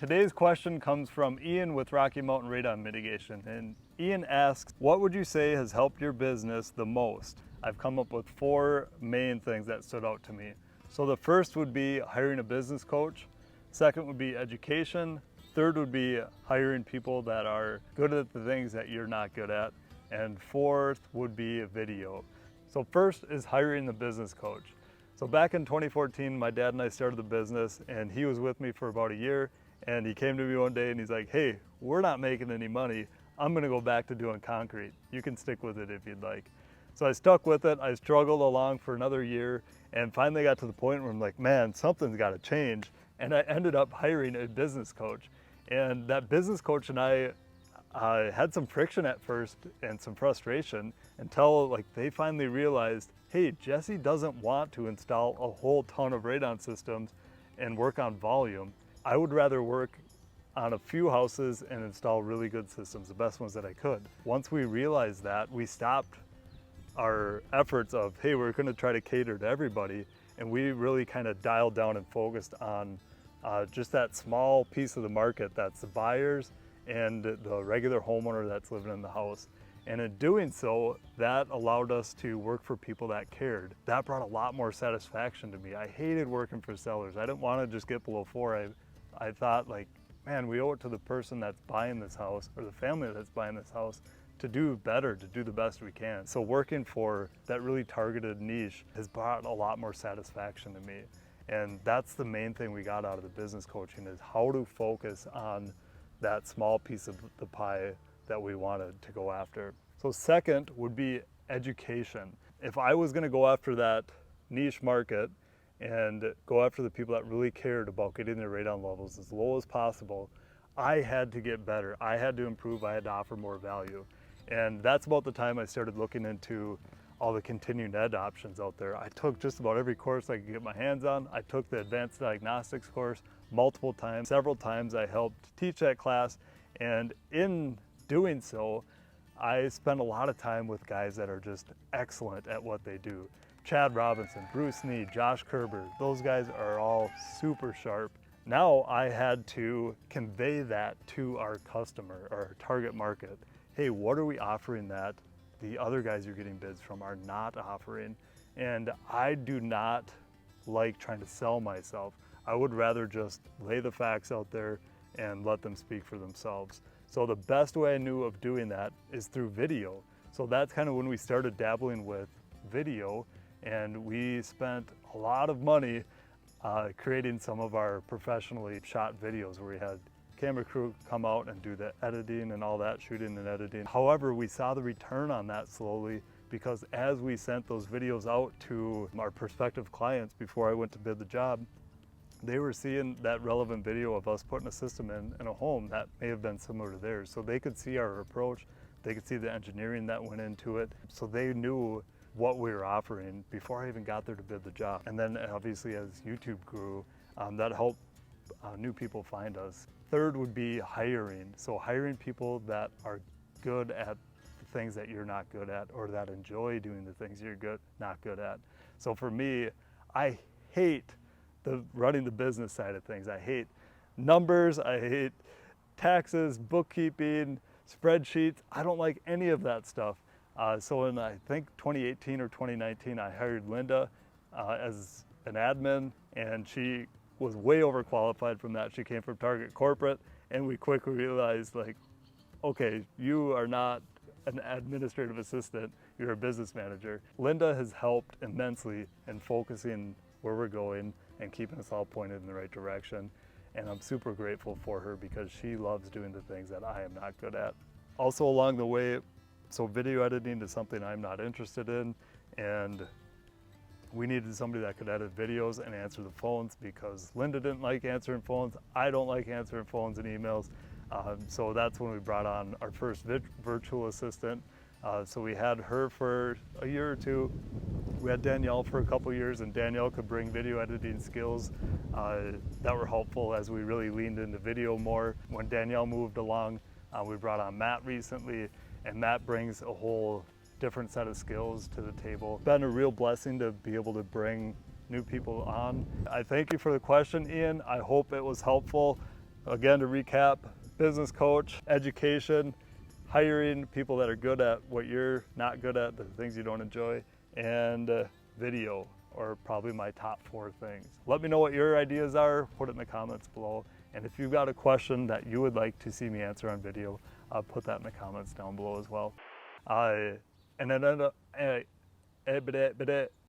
Today's question comes from Ian with Rocky Mountain Radon Mitigation. And Ian asks, what would you say has helped your business the most? I've come up with 4 main things that stood out to me. So the first would be hiring a business coach. Second would be education. Third would be hiring people that are good at the things that you're not good at. And fourth would be video. So first is hiring the business coach. So back in 2014, my dad and I started the business, and he was with me for about a year. And he came to me one day and he's like, hey, we're not making any money. I'm gonna go back to doing concrete. You can stick with it if you'd like. So I stuck with it. I struggled along for another year and finally got to the point where I'm like, man, something's gotta change. And I ended up hiring a business coach. And that business coach and I had some friction at first and some frustration until like they finally realized, hey, Jesse doesn't want to install a whole ton of radon systems and work on volume. I would rather work on a few houses and install really good systems, the best ones that I could. Once we realized that, we stopped our efforts of, hey, we're gonna try to cater to everybody, and we really kind of dialed down and focused on just that small piece of the market that's the buyers and the regular homeowner that's living in the house. And in doing so, that allowed us to work for people that cared. That brought a lot more satisfaction to me. I hated working for sellers. I didn't want to just get below 4. I thought like, man, we owe it to the person that's buying this house or the family that's buying this house to do better, to do the best we can. So working for that really targeted niche has brought a lot more satisfaction to me. And that's the main thing we got out of the business coaching, is how to focus on that small piece of the pie that we wanted to go after. So second would be education. If I was gonna go after that niche market and go after the people that really cared about getting their radon levels as low as possible, I had to get better. I had to improve, I had to offer more value. And that's about the time I started looking into all the continuing ed options out there. I took just about every course I could get my hands on. I took the advanced diagnostics course multiple times. Several times I helped teach that class, and in doing so, I spent a lot of time with guys that are just excellent at what they do. Chad Robinson, Bruce Need, Josh Kerber, those guys are all super sharp. Now I had to convey that to our customer, or our target market. Hey, what are we offering that the other guys you're getting bids from are not offering? And I do not like trying to sell myself. I would rather just lay the facts out there and let them speak for themselves. So the best way I knew of doing that is through video. So that's kind of when we started dabbling with video, and we spent a lot of money creating some of our professionally shot videos where we had camera crew come out and do the editing and all that, shooting and editing. However, we saw the return on that slowly, because as we sent those videos out to our prospective clients before I went to bid the job, they were seeing that relevant video of us putting a system in a home that may have been similar to theirs. So they could see our approach, they could see the engineering that went into it, so they knew what we were offering before I even got there to bid the job. And then obviously as YouTube grew, that helped new people find us. Third would be hiring. So hiring people that are good at the things that you're not good at, or that enjoy doing the things you're not good at. So for me, I hate running the business side of things. I hate numbers, I hate taxes, bookkeeping, spreadsheets. I don't like any of that stuff. So in, I think 2018 or 2019, I hired Linda as an admin, and she was way overqualified from that. She came from Target Corporate, and we quickly realized, like, okay, you are not an administrative assistant, you're a business manager. Linda has helped immensely in focusing where we're going and keeping us all pointed in the right direction. And I'm super grateful for her, because she loves doing the things that I am not good at. Also along the way, so video editing is something I'm not interested in, and we needed somebody that could edit videos and answer the phones, because Linda didn't like answering phones. I don't like answering phones and emails. So that's when we brought on our first virtual assistant. So we had her for a year or two. We had Danielle for a couple years, and Danielle could bring video editing skills that were helpful as we really leaned into video more. When Danielle moved along, we brought on Matt recently, and Matt brings a whole different set of skills to the table. It's been a real blessing to be able to bring new people on. I thank you for the question, Ian. I hope it was helpful. Again, to recap, business coach, education, hiring people that are good at what you're not good at, the things you don't enjoy, and video are probably my top 4 things. Let me know what your ideas are, put it in the comments below. And if you've got a question that you would like to see me answer on video, put that in the comments down below as well. And then